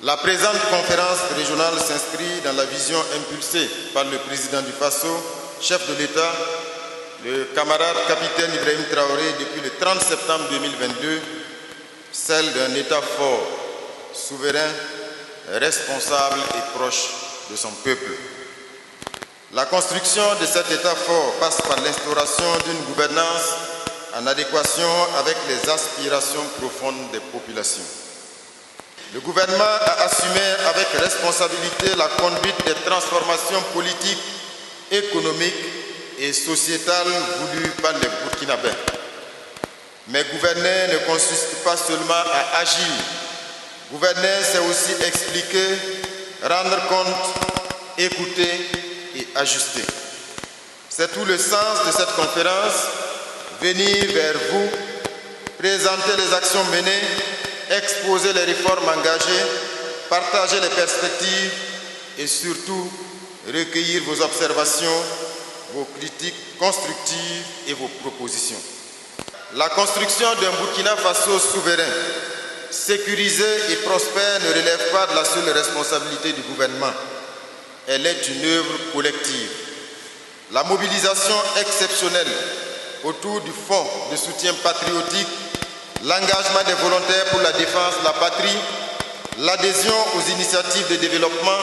La présente conférence régionale s'inscrit dans la vision impulsée par le président du Faso, chef de l'État, le camarade capitaine Ibrahim Traoré depuis le 30 septembre 2022, celle d'un État fort, souverain, responsable et proche de son peuple. La construction de cet État fort passe par l'instauration d'une gouvernance en adéquation avec les aspirations profondes des populations. Le gouvernement a assumé avec responsabilité la conduite des transformations politiques, économiques et sociétales voulues par les Burkinabés. Mais gouverner ne consiste pas seulement à agir. Gouverner, c'est aussi expliquer, rendre compte, écouter et ajuster. C'est tout le sens de cette conférence, venir vers vous, présenter les actions menées, exposer les réformes engagées, partager les perspectives et surtout recueillir vos observations, vos critiques constructives et vos propositions. La construction d'un Burkina Faso souverain, sécurisé et prospère ne relève pas de la seule responsabilité du gouvernement. Elle est une œuvre collective. La mobilisation exceptionnelle autour du Fonds de soutien patriotique, l'engagement des volontaires pour la défense de la patrie, l'adhésion aux initiatives de développement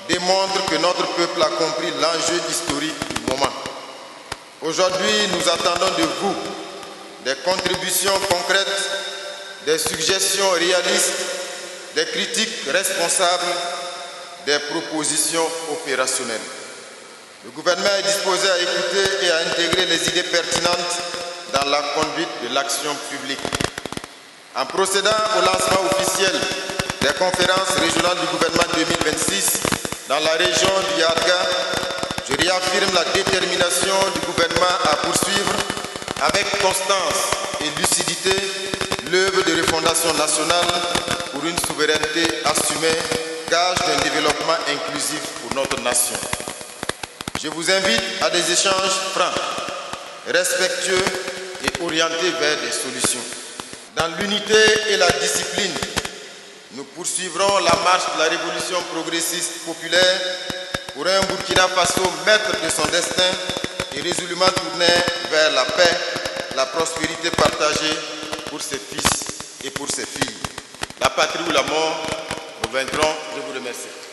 démontrent que notre peuple a compris l'enjeu historique du moment. Aujourd'hui, nous attendons de vous des contributions concrètes, des suggestions réalistes, des critiques responsables, des propositions opérationnelles. Le gouvernement est disposé à écouter et à intégrer les idées pertinentes dans la conduite de l'action publique. En procédant au lancement officiel des conférences régionales du gouvernement 2026 dans la région du Yarga, je réaffirme la détermination du gouvernement à poursuivre avec constance et lucidité l'œuvre de refondation nationale pour une souveraineté assumée, gage d'un développement inclusif pour notre nation. Je vous invite à des échanges francs, respectueux et orientés vers des solutions. Dans l'unité et la discipline, nous poursuivrons la marche de la révolution progressiste populaire pour un Burkina Faso maître de son destin et résolument tourné vers la paix, la prospérité partagée pour ses fils et pour ses filles. La patrie ou la mort, nous vaincrons. Je vous remercie.